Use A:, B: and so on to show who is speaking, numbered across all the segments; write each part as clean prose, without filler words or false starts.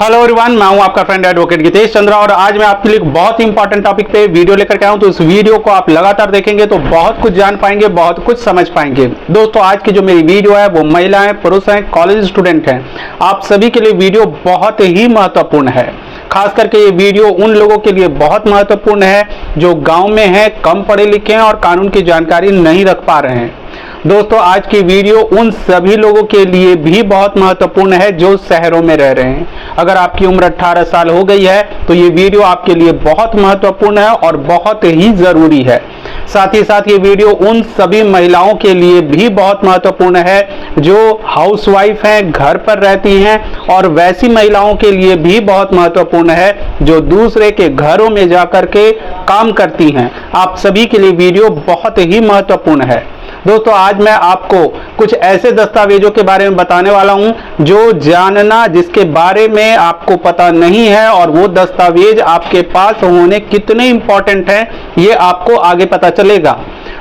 A: Hello everyone, मैं हूं आपका फ्रेंड एडवोकेट गीतेश चंद्रा और आज मैं आपके लिए एक बहुत ही इंपॉर्टेंट टॉपिक पे वीडियो लेकर के आया हूं। तो इस वीडियो को आप लगातार देखेंगे तो बहुत कुछ जान पाएंगे, बहुत कुछ समझ पाएंगे। दोस्तों, आज की जो मेरी वीडियो है वो महिलाएं, पुरुष हैं, कॉलेज स्टूडेंट हैं, आप सभी के लिए वीडियो बहुत ही महत्वपूर्ण है। खास करके ये वीडियो उन लोगों के लिए बहुत महत्वपूर्ण है जो गाँव में है, कम पढ़े लिखे हैं और कानून की जानकारी नहीं रख पा रहे हैं। दोस्तों, आज की वीडियो उन सभी लोगों के लिए भी बहुत महत्वपूर्ण है जो शहरों में रह रहे हैं। अगर आपकी उम्र 18 साल हो गई है तो ये वीडियो आपके लिए बहुत महत्वपूर्ण है और बहुत ही जरूरी है। साथ ही साथ ये वीडियो उन सभी महिलाओं के लिए भी बहुत महत्वपूर्ण है जो हाउसवाइफ हैं, घर पर रहती हैं, और वैसी महिलाओं के लिए भी बहुत महत्वपूर्ण है जो दूसरे के घरों में जाकर के काम करती हैं। आप सभी के लिए वीडियो बहुत ही महत्वपूर्ण है। दोस्तों, आज मैं आपको कुछ ऐसे दस्तावेजों के बारे में बताने वाला हूं जो जानना, जिसके बारे में आपको पता नहीं है, और वो दस्तावेज आपके पास होने कितने इंपॉर्टेंट हैं ये आपको आगे पता चलेगा।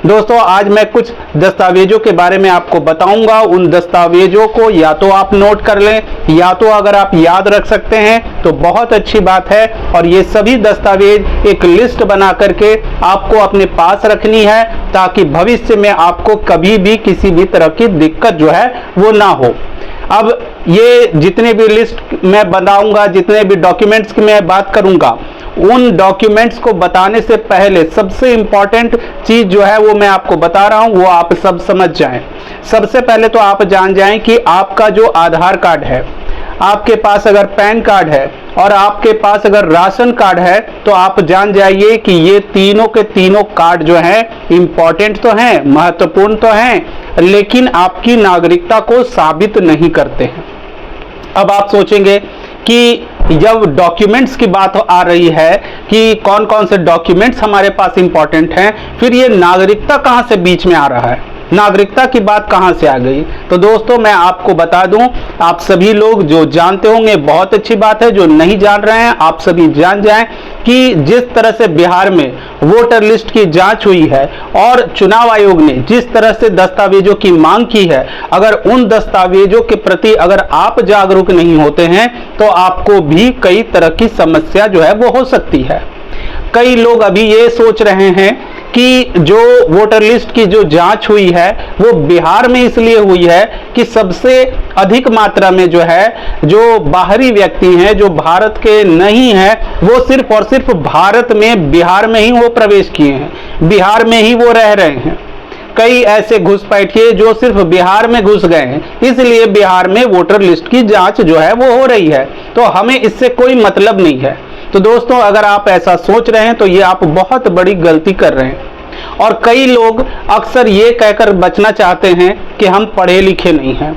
A: दोस्तों, आज मैं कुछ दस्तावेजों के बारे में आपको बताऊंगा। उन दस्तावेजों को या तो आप नोट कर लें या तो अगर आप याद रख सकते हैं तो बहुत अच्छी बात है। और ये सभी दस्तावेज एक लिस्ट बना करके आपको अपने पास रखनी है ताकि भविष्य में आपको कभी भी किसी भी तरह की दिक्कत जो है वो ना हो। अब ये जितने भी लिस्ट मैं बताऊंगा, जितने भी डॉक्यूमेंट्स की मैं बात करूंगा, उन डॉक्यूमेंट्स को बताने से पहले सबसे इंपॉर्टेंट चीज जो है वो मैं आपको बता रहा हूं, वो आप सब समझ जाएं। सबसे पहले तो आप जान जाएं कि आपका जो आधार कार्ड है, आपके पास अगर पैन कार्ड है और आपके पास अगर राशन कार्ड है तो आप जान जाइए कि ये तीनों के तीनों कार्ड जो हैं इंपॉर्टेंट तो हैं, महत्वपूर्ण तो हैं, लेकिन आपकी नागरिकता को साबित नहीं करते हैं। अब आप सोचेंगे कि जब डॉक्यूमेंट्स की बात आ रही है कि कौन कौन से डॉक्यूमेंट्स हमारे पास इंपॉर्टेंट हैं, फिर ये नागरिकता कहां से बीच में आ रहा है, नागरिकता की बात कहां से आ गई? तो दोस्तों, मैं आपको बता दूं, आप सभी लोग जो जानते होंगे बहुत अच्छी बात है, जो नहीं जान रहे हैं आप सभी जान जाएं कि जिस तरह से बिहार में वोटर लिस्ट की जांच हुई है और चुनाव आयोग ने जिस तरह से दस्तावेजों की मांग की है, अगर उन दस्तावेजों के प्रति अगर आप जागरूक नहीं होते हैं तो आपको भी कई तरह की समस्या जो है वो हो सकती है। कई लोग अभी ये सोच रहे हैं कि जो वोटर लिस्ट की जो जांच हुई है वो बिहार में इसलिए हुई है कि सबसे अधिक मात्रा में जो है जो बाहरी व्यक्ति हैं, जो भारत के नहीं हैं, वो सिर्फ और सिर्फ भारत में, बिहार में ही वो प्रवेश किए हैं, बिहार में ही वो रह रहे हैं। कई ऐसे घुसपैठिए जो सिर्फ बिहार में घुस गए हैं, इसलिए बिहार में वोटर लिस्ट की जांच जो है वो हो रही है, तो हमें इससे कोई मतलब नहीं है। तो दोस्तों, अगर आप ऐसा सोच रहे हैं तो ये आप बहुत बड़ी गलती कर रहे हैं। और कई लोग अक्सर ये कहकर बचना चाहते हैं कि हम पढ़े लिखे नहीं हैं,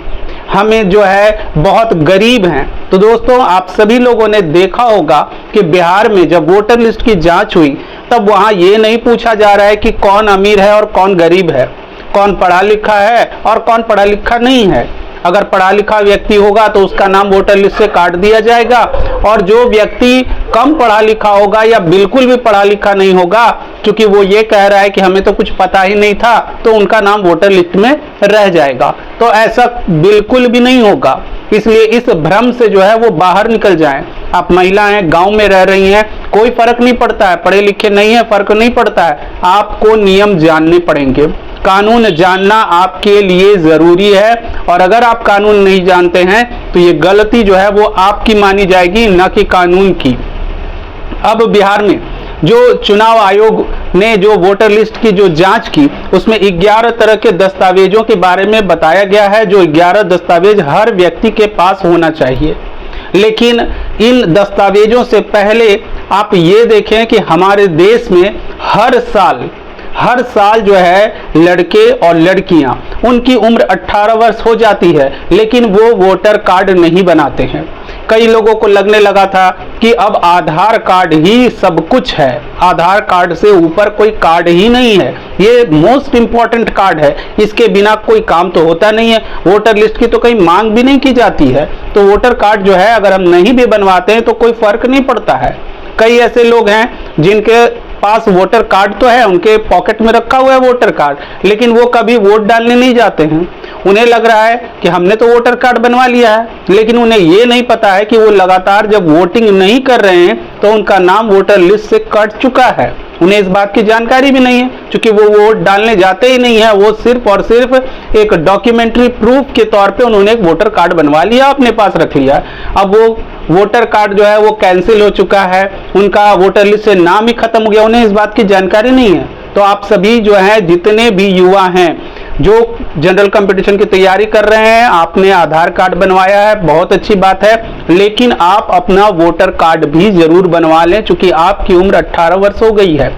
A: हमें जो है बहुत गरीब हैं। तो दोस्तों, आप सभी लोगों ने देखा होगा कि बिहार में जब वोटर लिस्ट की जांच हुई तब वहां ये नहीं पूछा जा रहा है कि कौन अमीर है और कौन गरीब है, कौन पढ़ा लिखा है और कौन पढ़ा लिखा नहीं है। अगर पढ़ा लिखा व्यक्ति होगा तो उसका नाम वोटर लिस्ट से काट दिया जाएगा, और जो व्यक्ति कम पढ़ा लिखा होगा या बिल्कुल भी पढ़ा लिखा नहीं होगा, क्योंकि वो ये कह रहा है कि हमें तो कुछ पता ही नहीं था, तो उनका नाम वोटर लिस्ट में रह जाएगा। तो ऐसा बिल्कुल भी नहीं होगा, इसलिए इस भ्रम से जो है वो बाहर निकल जाएं। आप महिला हैं, गांव में रह रही हैं, कोई फर्क नहीं पड़ता है, पढ़े लिखे नहीं है, फर्क नहीं पड़ता है, आपको नियम जानने पड़ेंगे। कानून जानना आपके लिए जरूरी है, और अगर आप कानून नहीं जानते हैं तो ये गलती जो है वो आपकी मानी जाएगी, न कि कानून की। अब बिहार में जो चुनाव आयोग ने जो वोटर लिस्ट की जो जांच की, उसमें 11 तरह के दस्तावेजों के बारे में बताया गया है, जो 11 दस्तावेज हर व्यक्ति के पास होना चाहिए। लेकिन इन दस्तावेजों से पहले आप ये देखें कि हमारे देश में हर साल जो है लड़के और लड़कियां, उनकी उम्र 18 वर्ष हो जाती है, लेकिन वो वोटर कार्ड नहीं बनाते हैं। कई लोगों को लगने लगा था कि अब आधार कार्ड ही सब कुछ है, आधार कार्ड से ऊपर कोई कार्ड ही नहीं है, ये मोस्ट इंपॉर्टेंट कार्ड है, इसके बिना कोई काम तो होता नहीं है, वोटर लिस्ट की तो कहीं मांग भी नहीं की जाती है, तो वोटर कार्ड जो है अगर हम नहीं भी बनवाते हैं तो कोई फर्क नहीं पड़ता है। कई ऐसे लोग हैं जिनके पास वोटर कार्ड तो है, उनके पॉकेट में रखा हुआ है वोटर कार्ड, लेकिन वो कभी वोट डालने नहीं जाते हैं। उन्हें लग रहा है कि हमने तो वोटर कार्ड बनवा लिया है, लेकिन उन्हें ये नहीं पता है कि वो लगातार जब वोटिंग नहीं कर रहे हैं तो उनका नाम वोटर लिस्ट से कट चुका है। उन्हें इस बात की जानकारी भी नहीं है, क्योंकि वो वोट डालने जाते ही नहीं है। वो सिर्फ और सिर्फ एक डॉक्यूमेंट्री प्रूफ के तौर पे उन्होंने एक वोटर कार्ड बनवा लिया, अपने पास रख लिया। अब वो वोटर कार्ड जो है वो कैंसिल हो चुका है, उनका वोटर लिस्ट से नाम ही खत्म हो गया, उन्हें इस बात की जानकारी नहीं है। तो आप सभी जो है, जितने भी युवा हैं जो जनरल कंपटीशन की तैयारी कर रहे हैं, आपने आधार कार्ड बनवाया है, बहुत अच्छी बात है, लेकिन आप अपना वोटर कार्ड भी जरूर बनवा लें, क्योंकि आपकी उम्र 18 वर्ष हो गई है।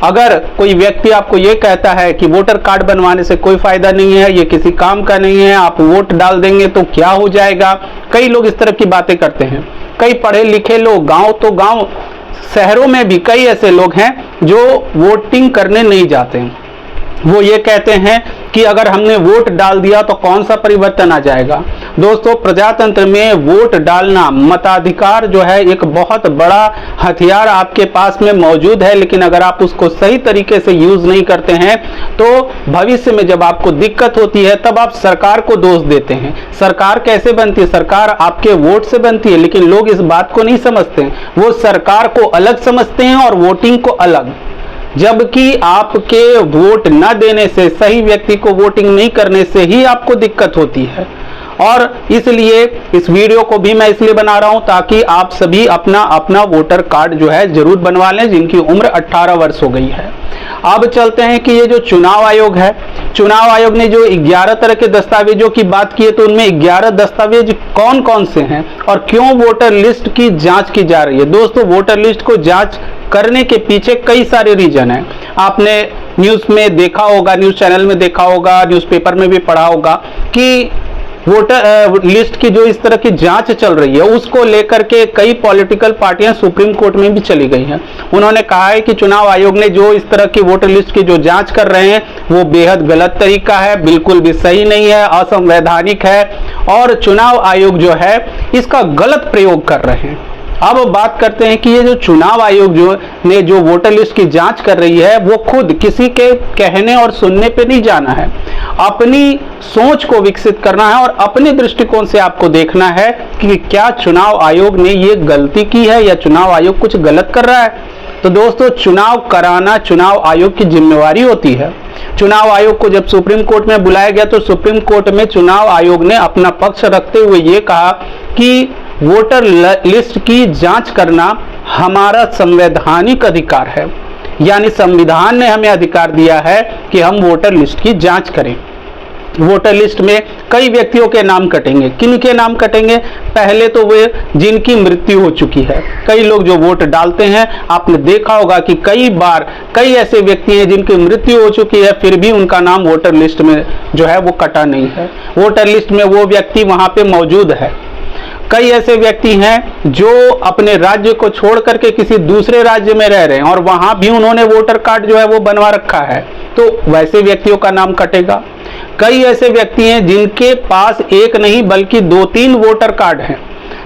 A: अगर कोई व्यक्ति आपको ये कहता है कि वोटर कार्ड बनवाने से कोई फायदा नहीं है, ये किसी काम का नहीं है, आप वोट डाल देंगे तो क्या हो जाएगा, कई लोग इस तरह की बातें करते हैं। कई पढ़े लिखे लोग, गांव तो गांव, शहरों में भी कई ऐसे लोग हैं जो वोटिंग करने नहीं जाते हैं। वो ये कहते हैं कि अगर हमने वोट डाल दिया तो कौन सा परिवर्तन आ जाएगा। दोस्तों, प्रजातंत्र में वोट डालना, मताधिकार जो है एक बहुत बड़ा हथियार आपके पास में मौजूद है, लेकिन अगर आप उसको सही तरीके से यूज नहीं करते हैं तो भविष्य में जब आपको दिक्कत होती है तब आप सरकार को दोष देते हैं। सरकार कैसे बनती है? सरकार आपके वोट से बनती है, लेकिन लोग इस बात को नहीं समझते हैं। वो सरकार को अलग समझते हैं और वोटिंग को अलग, जबकि आपके वोट न देने से, सही व्यक्ति को वोटिंग नहीं करने से ही आपको दिक्कत होती है। और इसलिए इस वीडियो को भी मैं इसलिए बना रहा हूं ताकि आप सभी अपना अपना वोटर कार्ड जो है जरूर बनवा लें, जिनकी उम्र 18 वर्ष हो गई है। अब चलते हैं कि ये जो चुनाव आयोग है, चुनाव आयोग ने जो 11 तरह के दस्तावेजों की बात की है, तो उनमें 11 दस्तावेज कौन कौन से हैं और क्यों वोटर लिस्ट की जांच की जा रही है। दोस्तों, वोटर लिस्ट को जांच करने के पीछे कई सारे रीजन हैं। आपने न्यूज़ में देखा होगा, न्यूज़ चैनल में देखा होगा, न्यूज़पेपर में भी पढ़ा होगा कि वोटर लिस्ट की जो इस तरह की जांच चल रही है, उसको लेकर के कई पॉलिटिकल पार्टियां सुप्रीम कोर्ट में भी चली गई हैं। उन्होंने कहा है कि चुनाव आयोग ने जो इस तरह की वोटर लिस्ट की जो जांच कर रहे हैं वो बेहद गलत तरीका है, बिल्कुल भी सही नहीं है, असंवैधानिक है और चुनाव आयोग जो है इसका गलत प्रयोग कर रहे हैं। अब बात करते हैं कि ये जो चुनाव आयोग जो वोटर लिस्ट की जांच कर रही है, वो खुद किसी के कहने और सुनने पे नहीं जाना है। अपनी सोच को विकसित करना है और अपने दृष्टिकोण से आपको देखना है कि क्या चुनाव आयोग ने ये गलती की है या चुनाव आयोग कुछ गलत कर रहा है। तो दोस्तों, चुनाव कराना चुनाव आयोग की जिम्मेवारी होती है। चुनाव आयोग को जब सुप्रीम कोर्ट में बुलाया गया तो सुप्रीम कोर्ट में चुनाव आयोग ने अपना पक्ष रखते हुए ये कहा कि वोटर लिस्ट की जांच करना हमारा संवैधानिक अधिकार है, यानी संविधान ने हमें अधिकार दिया है कि हम वोटर लिस्ट की जांच करें। वोटर लिस्ट में कई व्यक्तियों के नाम कटेंगे। किन के नाम कटेंगे? पहले तो वे जिनकी मृत्यु हो चुकी है। कई लोग जो वोट डालते हैं, आपने देखा होगा कि कई बार कई ऐसे व्यक्ति हैं जिनकी मृत्यु हो चुकी है, फिर भी उनका नाम वोटर लिस्ट में जो है वो कटा नहीं है। वोटर लिस्ट में वो व्यक्ति वहां पे मौजूद है। कई ऐसे व्यक्ति हैं जो अपने राज्य को छोड़ करके किसी दूसरे राज्य में रह रहे हैं और वहां भी उन्होंने वोटर कार्ड जो है वो बनवा रखा है, तो वैसे व्यक्तियों का नाम कटेगा। कई ऐसे व्यक्ति हैं जिनके पास एक नहीं बल्कि 2-3 वोटर कार्ड हैं,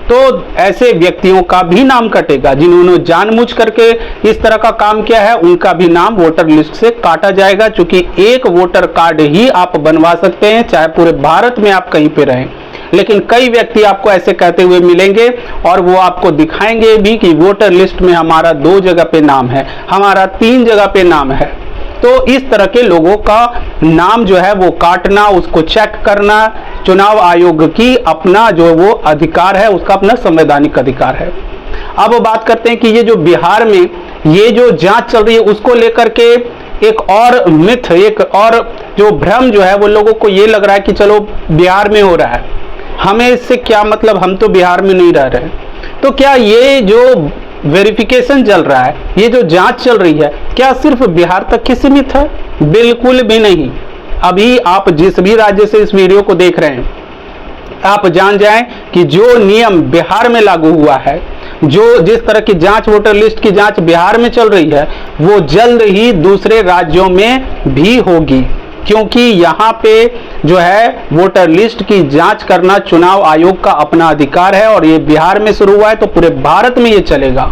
A: तो ऐसे व्यक्तियों का भी नाम कटेगा। जिन्होंने जानबूझ करके इस तरह का काम किया है, उनका भी नाम वोटर लिस्ट से काटा जाएगा, क्योंकि एक वोटर कार्ड ही आप बनवा सकते हैं, चाहे पूरे भारत में आप कहीं पे रहें। लेकिन कई व्यक्ति आपको ऐसे कहते हुए मिलेंगे और वो आपको दिखाएंगे भी कि वोटर लिस्ट में हमारा 2 जगह पे नाम है, हमारा 3 जगह पे नाम है। तो इस तरह के लोगों का नाम जो है वो काटना, उसको चेक करना चुनाव आयोग की अपना जो वो अधिकार है, उसका अपना संवैधानिक अधिकार है। अब बात करते हैं कि ये जो बिहार में ये जो जांच चल रही है, उसको लेकर के एक और मिथ, एक और जो भ्रम जो है वो लोगों को ये लग रहा है कि चलो बिहार में हो रहा है, हमें इससे क्या मतलब, हम तो बिहार में नहीं रह रहे। तो क्या ये जो वेरिफिकेशन चल रहा है, ये जो जांच चल रही है, क्या सिर्फ बिहार तक ही सीमित है? बिल्कुल भी नहीं। अभी आप जिस भी राज्य से इस वीडियो को देख रहे हैं, आप जान जाएं कि जो नियम बिहार में लागू हुआ है, जो जिस तरह की जांच, वोटर लिस्ट की जांच बिहार में चल रही है, वो जल्द ही दूसरे राज्यों में भी होगी, क्योंकि यहाँ पे जो है वोटर लिस्ट की जांच करना चुनाव आयोग का अपना अधिकार है और ये बिहार में शुरू हुआ है तो पूरे भारत में ये चलेगा।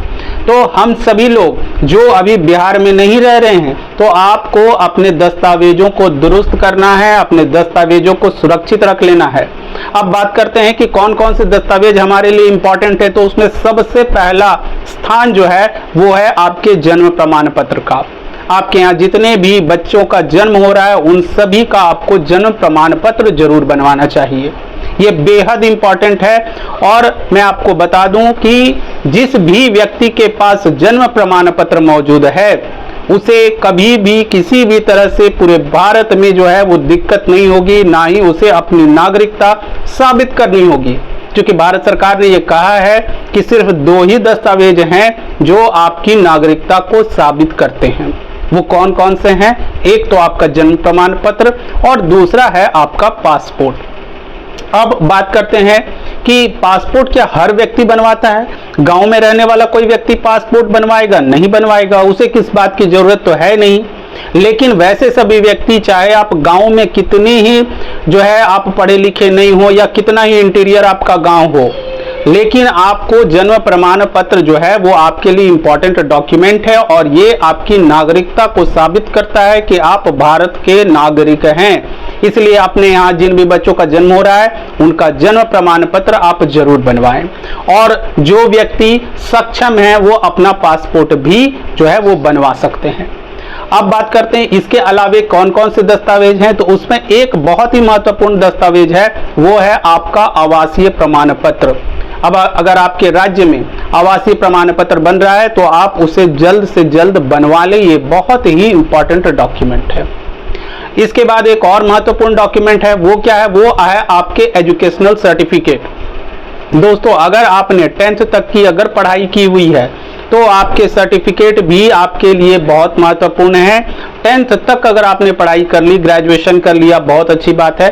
A: तो हम सभी लोग जो अभी बिहार में नहीं रह रहे हैं, तो आपको अपने दस्तावेजों को दुरुस्त करना है, अपने दस्तावेजों को सुरक्षित रख लेना है। अब बात करते हैं कि कौन कौन से दस्तावेज हमारे लिए इंपॉर्टेंट है। तो उसमें सबसे पहला स्थान जो है वो है आपके जन्म प्रमाण पत्र का। आपके यहाँ जितने भी बच्चों का जन्म हो रहा है उन सभी का आपको जन्म प्रमाण पत्र जरूर बनवाना चाहिए। ये बेहद इंपॉर्टेंट है। और मैं आपको बता दूं कि जिस भी व्यक्ति के पास जन्म प्रमाण पत्र मौजूद है उसे कभी भी किसी भी तरह से पूरे भारत में जो है वो दिक्कत नहीं होगी, ना ही उसे अपनी नागरिकता साबित करनी होगी। क्योंकि भारत सरकार ने ये कहा है कि सिर्फ 2 ही दस्तावेज हैं जो आपकी नागरिकता को साबित करते हैं। वो कौन कौन से हैं? एक तो आपका जन्म प्रमाण पत्र और दूसरा है आपका पासपोर्ट। अब बात करते हैं कि पासपोर्ट क्या हर व्यक्ति बनवाता है? गांव में रहने वाला कोई व्यक्ति पासपोर्ट बनवाएगा? नहीं बनवाएगा, उसे किस बात की जरूरत तो है नहीं। लेकिन वैसे सभी व्यक्ति, चाहे आप गांव में कितनी ही जो है आप पढ़े लिखे नहीं हो या कितना ही इंटीरियर आपका गांव हो, लेकिन आपको जन्म प्रमाण पत्र जो है वो आपके लिए इंपॉर्टेंट डॉक्यूमेंट है और ये आपकी नागरिकता को साबित करता है कि आप भारत के नागरिक हैं। इसलिए अपने यहाँ जिन भी बच्चों का जन्म हो रहा है उनका जन्म प्रमाण पत्र आप जरूर बनवाएं। और जो व्यक्ति सक्षम है वो अपना पासपोर्ट भी जो है वो बनवा सकते हैं। अब बात करते हैं इसके अलावे कौन कौन से दस्तावेज हैं। तो उसमें एक बहुत ही महत्वपूर्ण दस्तावेज है, वो है आपका आवासीय प्रमाण पत्र। अब अगर आपके राज्य में आवासीय प्रमाण पत्र बन रहा है तो आप उसे जल्द से जल्द बनवा लें, ये बहुत ही इंपॉर्टेंट डॉक्यूमेंट है। इसके बाद एक और महत्वपूर्ण डॉक्यूमेंट है, वो क्या है? वो है आपके एजुकेशनल सर्टिफिकेट। दोस्तों, अगर आपने 10th तक की अगर पढ़ाई की हुई है तो आपके सर्टिफिकेट भी आपके लिए बहुत महत्वपूर्ण है। 10th तक अगर आपने पढ़ाई कर ली, ग्रेजुएशन कर लिया, बहुत अच्छी बात है।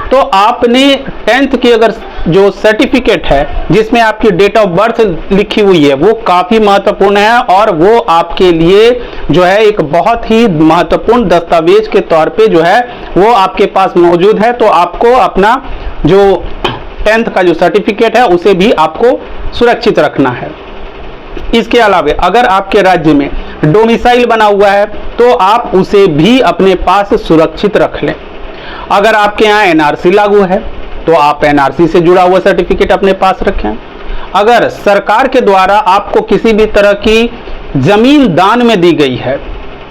A: तो आपने 10th की अगर जो सर्टिफिकेट है जिसमें आपकी डेट ऑफ बर्थ लिखी हुई है वो काफ़ी महत्वपूर्ण है और वो आपके लिए जो है एक बहुत ही महत्वपूर्ण दस्तावेज के तौर पे जो है वो आपके पास मौजूद है। तो आपको अपना जो 10th का जो सर्टिफिकेट है उसे भी आपको सुरक्षित रखना है। इसके अलावा अगर आपके राज्य में डोमिसाइल बना हुआ है तो आप उसे भी अपने पास सुरक्षित रख लें। अगर आपके यहाँ एनआरसी लागू है तो आप एनआरसी से जुड़ा हुआ सर्टिफिकेट अपने पास रखें। अगर सरकार के द्वारा आपको किसी भी तरह की जमीन दान में दी गई है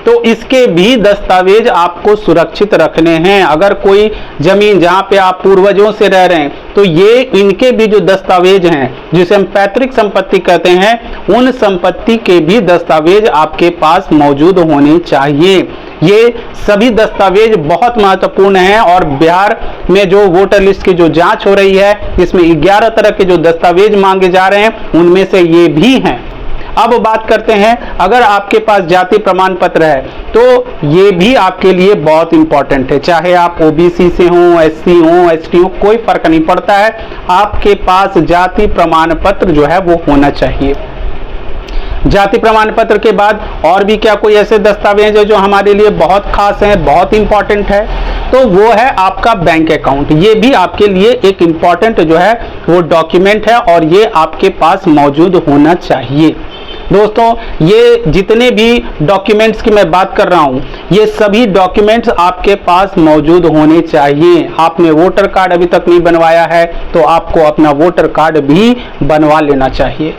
A: तो इसके भी दस्तावेज आपको सुरक्षित रखने हैं। अगर कोई जमीन जहां पे आप पूर्वजों से रह रहे हैं तो ये इनके भी जो दस्तावेज हैं जिसे हम पैतृक संपत्ति कहते हैं, उन संपत्ति के भी दस्तावेज आपके पास मौजूद होने चाहिए। ये सभी दस्तावेज बहुत महत्वपूर्ण हैं और बिहार में जो वोटर लिस्ट की जो जांच हो रही है इसमें 11 तरह के जो दस्तावेज मांगे जा रहे हैं उनमें से ये भी हैं। अब बात करते हैं, अगर आपके पास जाति प्रमाण पत्र है तो ये भी आपके लिए बहुत इंपॉर्टेंट है। चाहे आप ओबीसी से हों, एससी हों, एसटी हों, कोई फर्क नहीं पड़ता है, आपके पास जाति प्रमाण पत्र जो है वो होना चाहिए। जाति प्रमाण पत्र के बाद और भी क्या कोई ऐसे दस्तावेज है जो हमारे लिए बहुत खास हैं, बहुत इंपॉर्टेंट है? तो वो है आपका बैंक अकाउंट। ये भी आपके लिए एक इंपॉर्टेंट जो है वो डॉक्यूमेंट है और ये आपके पास मौजूद होना चाहिए। दोस्तों, ये जितने भी डॉक्यूमेंट्स की मैं बात कर रहा हूँ ये सभी डॉक्यूमेंट्स आपके पास मौजूद होने चाहिए। आपने वोटर कार्ड अभी तक नहीं बनवाया है तो आपको अपना वोटर कार्ड भी बनवा लेना चाहिए।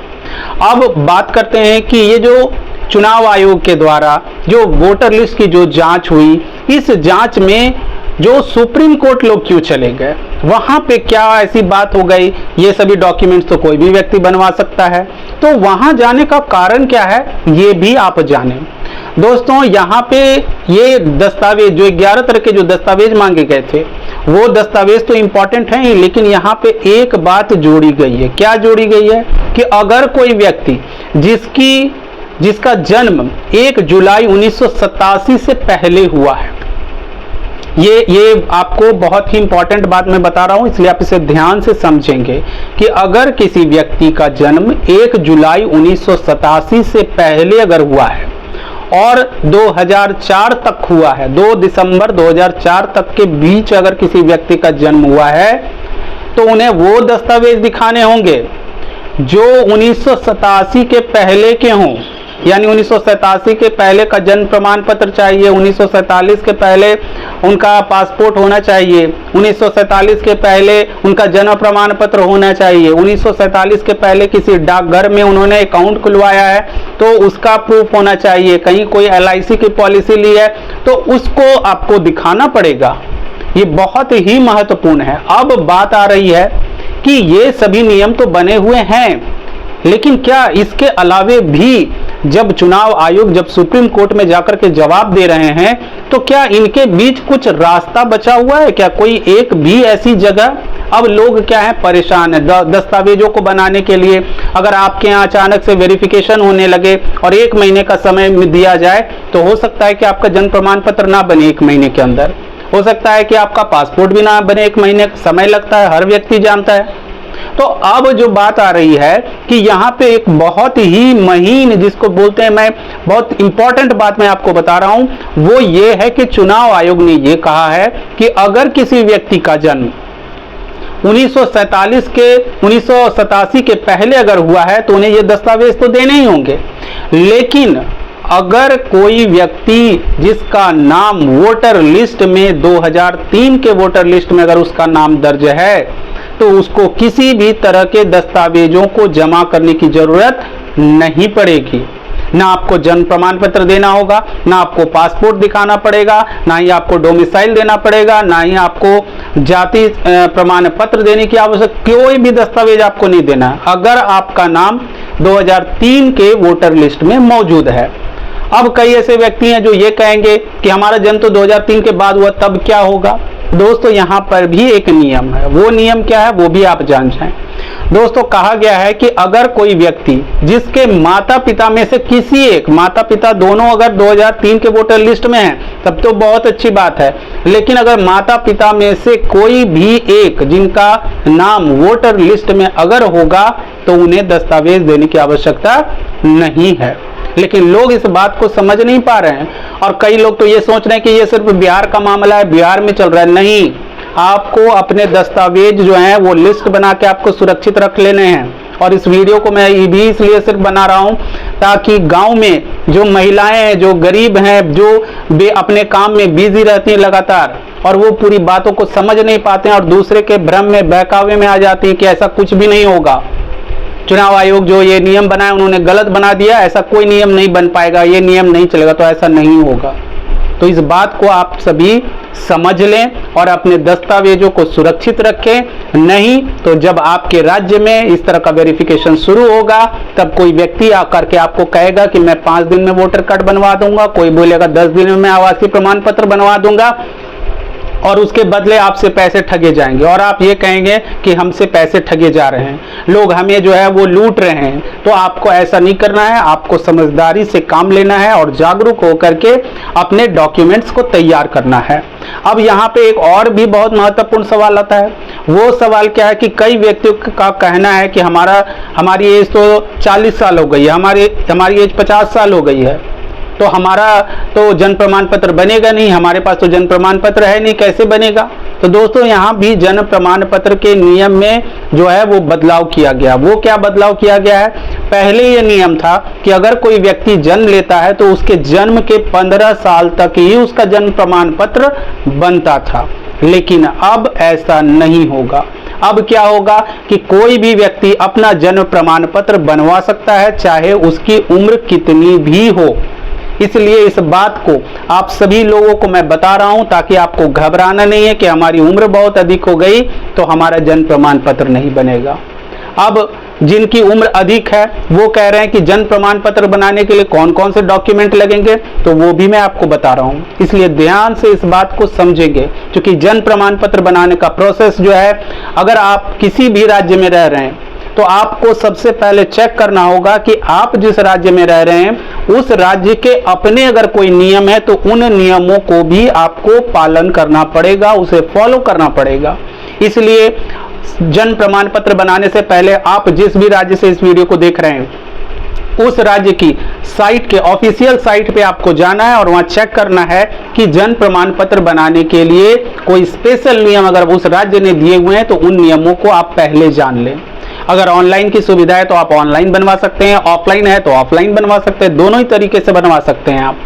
A: अब बात करते हैं कि ये जो चुनाव आयोग के द्वारा जो वोटर लिस्ट की जो जांच हुई, इस जांच में जो सुप्रीम कोर्ट लोग क्यों चले गए, वहां पे क्या ऐसी बात हो गई? ये सभी डॉक्यूमेंट्स तो कोई भी व्यक्ति बनवा सकता है, तो वहां जाने का कारण क्या है ये भी आप जानें। दोस्तों, यहाँ पे ये दस्तावेज जो 11 तरह के जो दस्तावेज मांगे गए थे वो दस्तावेज तो इंपॉर्टेंट हैं, लेकिन यहाँ पे एक बात जोड़ी गई है। क्या जोड़ी गई है? कि अगर कोई व्यक्ति जिसका जन्म 1 जुलाई 1987 से पहले हुआ है, ये आपको बहुत ही इंपॉर्टेंट बात मैं बता रहा हूं, इसलिए आप इसे ध्यान से समझेंगे कि अगर किसी व्यक्ति का जन्म 1 जुलाई 1987 से पहले अगर हुआ है और 2004 तक हुआ है, 2 दिसंबर 2004 तक के बीच अगर किसी व्यक्ति का जन्म हुआ है तो उन्हें वो दस्तावेज दिखाने होंगे जो 1987 के पहले के हों, यानी 1987 के पहले का जन्म प्रमाण पत्र चाहिए, 1947 के पहले उनका पासपोर्ट होना चाहिए, 1947 के पहले उनका जन्म प्रमाण पत्र होना चाहिए, 1947 के पहले किसी डाकघर में उन्होंने अकाउंट खुलवाया है तो उसका प्रूफ होना चाहिए, कहीं कोई LIC की पॉलिसी ली है तो उसको आपको दिखाना पड़ेगा। ये बहुत ही महत्वपूर्ण है। अब बात आ रही है कि ये सभी नियम तो बने हुए हैं, लेकिन क्या इसके अलावे भी जब चुनाव आयोग जब सुप्रीम कोर्ट में जाकर के जवाब दे रहे हैं तो क्या इनके बीच कुछ रास्ता बचा हुआ है? क्या कोई एक भी ऐसी जगह? अब लोग क्या है, परेशान है दस्तावेजों को बनाने के लिए। अगर आपके यहाँ अचानक से वेरिफिकेशन होने लगे और 1 महीने का समय दिया जाए तो हो सकता है कि आपका जन्म प्रमाण पत्र ना बने 1 महीने के अंदर, हो सकता है कि आपका पासपोर्ट भी ना बने 1 महीने समय लगता है, हर व्यक्ति जानता है। तो अब जो बात आ रही है कि यहाँ पे एक बहुत ही महीन, जिसको बोलते हैं, मैं बहुत इंपॉर्टेंट बात मैं आपको बता रहा हूँ, वो ये है कि चुनाव आयोग ने ये कहा है कि अगर किसी व्यक्ति का जन्म 1987 के पहले अगर हुआ है तो उन्हें ये दस्तावेज तो देने ही होंगे। लेकिन अगर कोई व्यक्ति जिसका नाम वोटर लिस्ट में 2003 के वोटर लिस्ट में अगर उसका नाम दर्ज है तो उसको किसी भी तरह के दस्तावेजों को जमा करने की जरूरत नहीं पड़ेगी। ना आपको जन्म प्रमाण पत्र देना होगा, ना आपको पासपोर्ट दिखाना पड़ेगा, ना ही आपको डोमिसाइल देना पड़ेगा, ना ही आपको जाति प्रमाण पत्र देने की आवश्यकता, कोई भी दस्तावेज आपको नहीं देना है अगर आपका नाम 2003 के वोटर लिस्ट में मौजूद है। अब कई ऐसे व्यक्ति हैं जो ये कहेंगे कि हमारा जन्म तो 2003 के बाद हुआ, तब क्या होगा? दोस्तों यहाँ पर भी एक नियम है। वो नियम क्या है वो भी आप जान जाएं। दोस्तों कहा गया है कि अगर कोई व्यक्ति जिसके माता पिता में से किसी एक, माता पिता दोनों अगर 2003 के वोटर लिस्ट में हैं तब तो बहुत अच्छी बात है, लेकिन अगर माता पिता में से कोई भी एक जिनका नाम वोटर लिस्ट में अगर होगा तो उन्हें दस्तावेज देने की आवश्यकता नहीं है। लेकिन लोग इस बात को समझ नहीं पा रहे हैं और कई लोग तो ये सोच रहे हैं कि ये सिर्फ बिहार का मामला है, बिहार में चल रहा है। नहीं, आपको अपने दस्तावेज जो हैं वो लिस्ट बना के आपको सुरक्षित रख लेने हैं। और इस वीडियो को मैं भी इसलिए सिर्फ बना रहा हूं ताकि गांव में जो महिलाएं हैं, जो गरीब हैं, जो अपने काम में बिजी रहती हैं लगातार और वो पूरी बातों को समझ नहीं पाते हैं और दूसरे के भ्रम में, बहकावे में आ जाती हैं कि ऐसा कुछ भी नहीं होगा, चुनाव आयोग जो ये नियम बनाया उन्होंने गलत बना दिया, ऐसा कोई नियम नहीं बन पाएगा, ये नियम नहीं चलेगा, तो ऐसा नहीं होगा। तो इस बात को आप सभी समझ लें और अपने दस्तावेजों को सुरक्षित रखें। नहीं तो जब आपके राज्य में इस तरह का वेरिफिकेशन शुरू होगा तब कोई व्यक्ति आकर के आपको कहेगा कि मैं 5 दिन में वोटर कार्ड बनवा दूंगा, कोई बोलेगा 10 दिन में मैं आवासीय प्रमाण पत्र बनवा दूंगा और उसके बदले आपसे पैसे ठगे जाएंगे और आप ये कहेंगे कि हमसे पैसे ठगे जा रहे हैं, लोग हमें जो है वो लूट रहे हैं। तो आपको ऐसा नहीं करना है, आपको समझदारी से काम लेना है और जागरूक होकर के अपने डॉक्यूमेंट्स को तैयार करना है। अब यहाँ पे एक और भी बहुत महत्वपूर्ण सवाल आता है। वो सवाल क्या है कि कई व्यक्तियों का कहना है कि हमारी एज तो 40 साल हो गई है, हमारी एज 50 साल हो गई है, तो हमारा तो जन्म प्रमाण पत्र बनेगा नहीं, हमारे पास तो जन्म प्रमाण पत्र है नहीं, कैसे बनेगा? तो दोस्तों यहाँ भी जन्म प्रमाण पत्र के नियम में जो है वो बदलाव किया गया। वो क्या बदलाव किया गया है? पहले ये नियम था कि अगर कोई व्यक्ति जन्म लेता है तो उसके जन्म के 15 साल तक ही उसका जन्म प्रमाण पत्र बनता था, लेकिन अब ऐसा नहीं होगा। अब क्या होगा कि कोई भी व्यक्ति अपना जन्म प्रमाण पत्र बनवा सकता है, चाहे उसकी उम्र कितनी भी हो। इसलिए इस बात को आप सभी लोगों को मैं बता रहा हूं ताकि आपको घबराना नहीं है कि हमारी उम्र बहुत अधिक हो गई तो हमारा जन्म प्रमाण पत्र नहीं बनेगा। अब जिनकी उम्र अधिक है वो कह रहे हैं कि जन्म प्रमाण पत्र बनाने के लिए कौन कौन से डॉक्यूमेंट लगेंगे, तो वो भी मैं आपको बता रहा हूं। इसलिए ध्यान से इस बात को समझेंगे, क्योंकि जन्म प्रमाण पत्र बनाने का प्रोसेस जो है, अगर आप किसी भी राज्य में रह रहे हैं तो आपको सबसे पहले चेक करना होगा कि आप जिस राज्य में रह रहे हैं उस राज्य के अपने अगर कोई नियम है तो उन नियमों को भी आपको पालन करना पड़ेगा, उसे फॉलो करना पड़ेगा। इसलिए जन्म प्रमाण पत्र बनाने से पहले आप जिस भी राज्य से इस वीडियो को देख रहे हैं उस राज्य की साइट के ऑफिशियल साइट पे आपको जाना है और वहां चेक करना है कि जन्म प्रमाण पत्र बनाने के लिए कोई स्पेशल नियम अगर उस राज्य ने दिए हुए हैं तो उन नियमों को आप पहले जान लें। अगर ऑनलाइन की सुविधा है तो आप ऑनलाइन बनवा सकते हैं, ऑफलाइन है तो ऑफलाइन बनवा सकते हैं, दोनों ही तरीके से बनवा सकते हैं आप।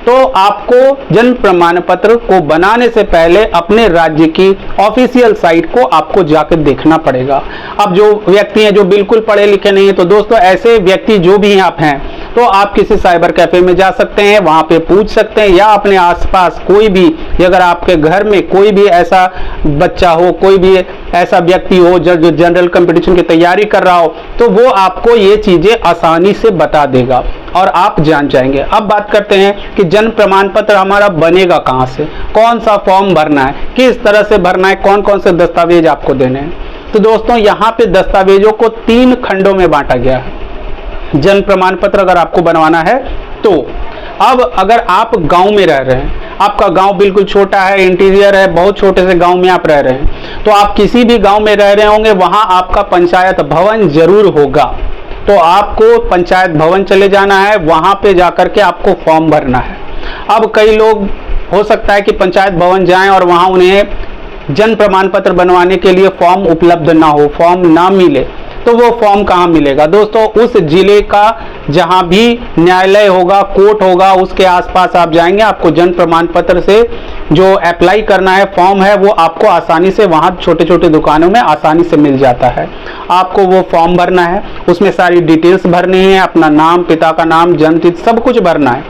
A: तो आपको जन्म प्रमाण पत्र को बनाने से पहले अपने राज्य की ऑफिशियल साइट को आपको जाकर देखना पड़ेगा। अब जो व्यक्ति हैं जो बिल्कुल पढ़े लिखे नहीं है, तो दोस्तों ऐसे व्यक्ति जो भी आप हैं तो आप किसी साइबर कैफे में जा सकते हैं, वहां पे पूछ सकते हैं, या अपने आसपास कोई भी, अगर आपके घर में कोई भी ऐसा बच्चा हो, कोई भी ऐसा व्यक्ति हो जो जनरल कंपटीशन की तैयारी कर रहा हो, तो वो आपको ये चीजें आसानी से बता देगा और आप जान जाएंगे। अब बात करते हैं कि जन्म प्रमाण पत्र हमारा बनेगा कहाँ से, कौन सा फॉर्म भरना है, किस तरह से भरना है, कौन कौन से दस्तावेज आपको देने हैं। तो दोस्तों यहाँ पे दस्तावेजों को 3 खंडों में बांटा गया है जन्म प्रमाण पत्र अगर आपको बनवाना है तो। अब अगर आप गांव में रह रहे हैं, आपका गांव बिल्कुल छोटा है, इंटीरियर है, बहुत छोटे से गांव में आप रह रहे हैं, तो आप किसी भी गांव में रह रहे होंगे, वहां आपका पंचायत भवन जरूर होगा। तो आपको पंचायत भवन चले जाना है, वहां पे जाकर के आपको फॉर्म भरना है। अब कई लोग हो सकता है कि पंचायत भवन जाएं और वहां उन्हें जन्म प्रमाण पत्र बनवाने के लिए फॉर्म उपलब्ध ना हो, फॉर्म ना मिले, तो वो फॉर्म कहाँ मिलेगा दोस्तों? उस जिले का जहां भी न्यायालय होगा, कोर्ट होगा, उसके आसपास आप जाएंगे, आपको जन्म प्रमाण पत्र से जो अप्लाई करना है फॉर्म है वो आपको आसानी से वहां छोटे छोटे दुकानों में आसानी से मिल जाता है। आपको वो फॉर्म भरना है, उसमें सारी डिटेल्स भरनी है, अपना नाम, पिता का नाम, जन्म तिथि सब कुछ भरना है,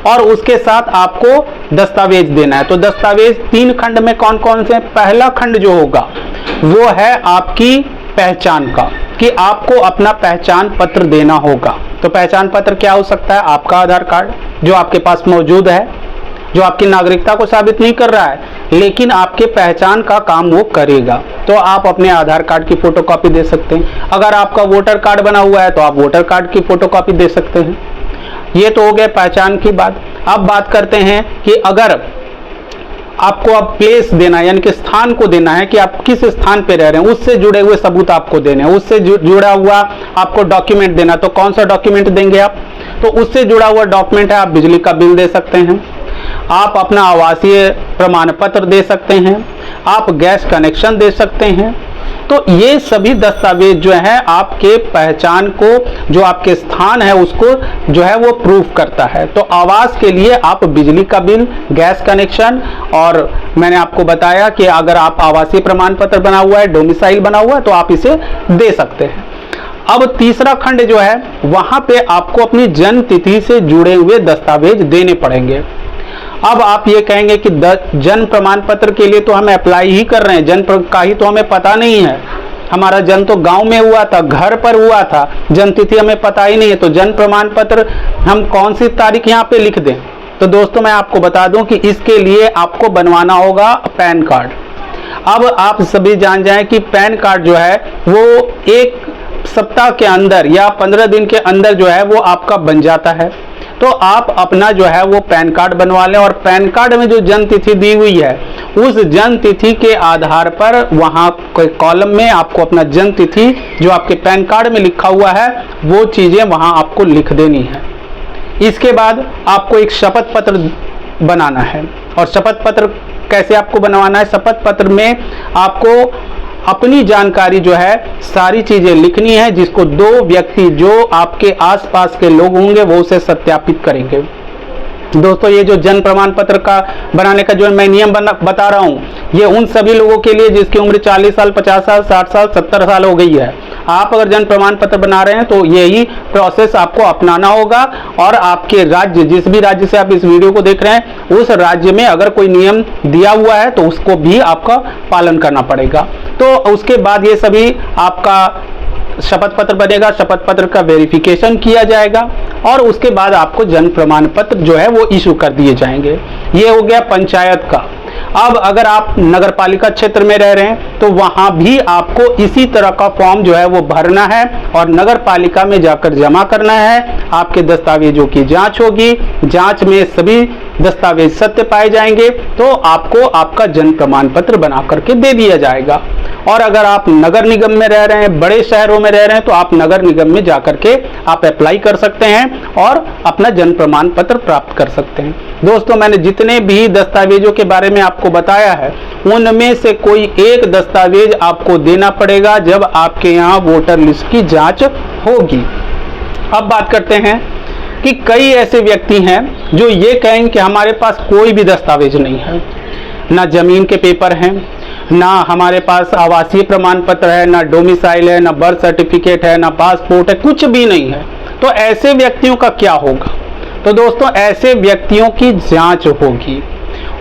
A: और उसके साथ आपको दस्तावेज देना है। तो दस्तावेज 3 खंड में कौन कौन से? पहला खंड जो होगा वो है आपकी पहचान का, कि आपको अपना पहचान पत्र देना होगा। तो पहचान पत्र क्या हो सकता है? आपका आधार कार्ड जो आपके पास मौजूद है, जो आपकी नागरिकता को साबित नहीं कर रहा है लेकिन आपके पहचान का काम वो करेगा। तो आप अपने आधार कार्ड की फोटोकॉपी दे सकते हैं। अगर आपका वोटर कार्ड बना हुआ है तो आप वोटर कार्ड की फोटोकॉपी दे सकते हैं। ये तो हो गया पहचान की बात। अब बात करते हैं कि अगर आपको अब प्लेस देना है, यानी कि स्थान को देना है कि आप किस स्थान पे रह रहे हैं, उससे जुड़े हुए सबूत आपको देने हैं, उससे जुड़ा हुआ आपको डॉक्यूमेंट देना। तो कौन सा डॉक्यूमेंट देंगे आप? तो उससे जुड़ा हुआ डॉक्यूमेंट है, आप बिजली का बिल दे सकते हैं, आप अपना आवासीय प्रमाण पत्र दे सकते हैं, आप गैस कनेक्शन दे सकते हैं। तो ये सभी दस्तावेज जो है आपके पहचान को, जो आपके स्थान है उसको जो है वो प्रूफ करता है। तो आवास के लिए आप बिजली का बिल, गैस कनेक्शन, और मैंने आपको बताया कि अगर आप आवासीय प्रमाण पत्र बना हुआ है, डोमिसाइल बना हुआ है, तो आप इसे दे सकते हैं। अब तीसरा खंड जो है वहां पे आपको अपनी जन्म तिथि से जुड़े हुए दस्तावेज देने पड़ेंगे। अब आप ये कहेंगे कि जन्म प्रमाण पत्र के लिए तो हम अप्लाई ही कर रहे हैं, जन्म का ही तो हमें पता नहीं है, हमारा जन्म तो गांव में हुआ था, घर पर हुआ था, जन्म तिथि हमें पता ही नहीं है, तो जन्म प्रमाण पत्र हम कौन सी तारीख यहाँ पे लिख दें? तो दोस्तों मैं आपको बता दूं कि इसके लिए आपको बनवाना होगा पैन कार्ड। अब आप सभी जान जाएं कि पैन कार्ड जो है वो 1 सप्ताह के अंदर या 15 दिन के अंदर जो है वो आपका बन जाता है। तो आप अपना जो है वो पैन कार्ड बनवा लें, और पैन कार्ड में जो जन्म तिथि दी हुई है उस जन्म तिथि के आधार पर वहां कोई कॉलम में आपको अपना जन्म तिथि जो आपके पैन कार्ड में लिखा हुआ है वो चीजें वहां आपको लिख देनी है। इसके बाद आपको एक शपथ पत्र बनाना है, और शपथ पत्र कैसे आपको बनवाना है? शपथ पत्र में आपको अपनी जानकारी जो है सारी चीजें लिखनी है, जिसको 2 व्यक्ति जो आपके आसपास के लोग होंगे वो उसे सत्यापित करेंगे। दोस्तों ये जो जन्म प्रमाण पत्र का बनाने का जो मैं नियम बता रहा हूँ, ये उन सभी लोगों के लिए जिसकी उम्र 40 साल, 50 साल, 60 साल, 70 साल हो गई है। आप अगर जन्म प्रमाण पत्र बना रहे हैं तो यही प्रोसेस आपको अपनाना होगा, और आपके राज्य, जिस भी राज्य से आप इस वीडियो को देख रहे हैं, उस राज्य में अगर कोई नियम दिया हुआ है तो उसको भी आपका पालन करना पड़ेगा। तो उसके बाद ये सभी आपका शपथ पत्र बनेगा, शपथ पत्र का वेरिफिकेशन किया जाएगा, और उसके बाद आपको जन्म प्रमाण पत्र जो है वो इशू कर दिए जाएंगे। ये हो गया पंचायत का। अब अगर आप नगर पालिका क्षेत्र में रह रहे हैं तो वहां भी आपको इसी तरह का फॉर्म जो है वो भरना है और नगर पालिका में जाकर जमा करना है। आपके दस्तावेजों की जांच होगी, जांच में सभी दस्तावेज सत्य पाए जाएंगे तो आपको आपका जन्म प्रमाण पत्र बना करके दे दिया जाएगा। और अगर आप नगर निगम में रह रहे हैं, बड़े शहरों में रह रहे हैं, तो आप नगर निगम में जाकर के आप अप्लाई कर सकते हैं और अपना जन्म प्रमाण पत्र प्राप्त कर सकते हैं। दोस्तों मैंने जितने भी दस्तावेजों के बारे में आपको आपको बताया है उनमें से कोई एक दस्तावेज आपको देना पड़ेगा जब आपके यहाँ वोटर लिस्ट की जांच होगी। अब बात करते हैं कि कई ऐसे व्यक्ति हैं जो ये कहेंगे कि हमारे पास कोई भी दस्तावेज नहीं है, ना जमीन के पेपर हैं, ना हमारे पास आवासीय प्रमाण पत्र है, ना डोमिसाइल है, ना बर्थ सर्टिफिकेट है, ना पासपोर्ट है, कुछ भी नहीं है। तो ऐसे व्यक्तियों का क्या होगा? तो दोस्तों ऐसे व्यक्तियों की जांच होगी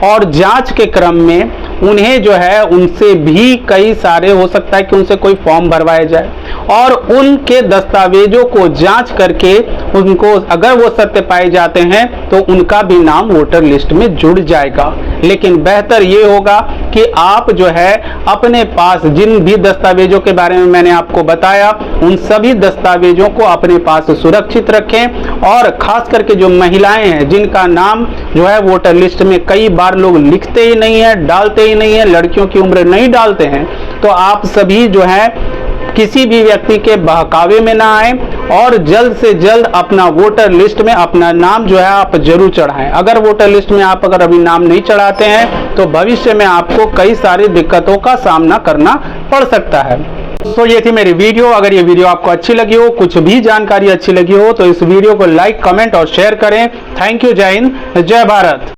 A: और जांच के क्रम में उन्हें जो है उनसे भी कई सारे हो सकता है कि उनसे कोई फॉर्म भरवाया जाए और उनके दस्तावेजों को जांच करके उनको अगर वो सत्य पाए जाते हैं तो उनका भी नाम वोटर लिस्ट में जुड़ जाएगा। लेकिन बेहतर ये होगा कि आप जो है अपने पास जिन भी दस्तावेजों के बारे में मैंने आपको बताया उन सभी दस्तावेजों को अपने पास सुरक्षित रखें। और खास करके जो महिलाएं हैं जिनका नाम जो है वोटर लिस्ट में कई बार लोग लिखते ही नहीं है, डालते ही नहीं है, लड़कियों की उम्र नहीं डालते हैं, तो आप सभी जो है किसी भी व्यक्ति के बहकावे में ना आए और जल्द से जल्द अपना वोटर लिस्ट में अपना नाम जो है आप जरूर चढ़ाएं। अगर वोटर लिस्ट में आप अगर अभी नाम नहीं चढ़ाते हैं तो भविष्य में आपको कई सारी दिक्कतों का सामना करना पड़ सकता है। तो ये थी मेरी वीडियो। अगर ये वीडियो आपको अच्छी लगी हो, कुछ भी जानकारी अच्छी लगी हो तो इस वीडियो को लाइक, कमेंट और शेयर करें। Thank you. जय हिंद, जय भारत।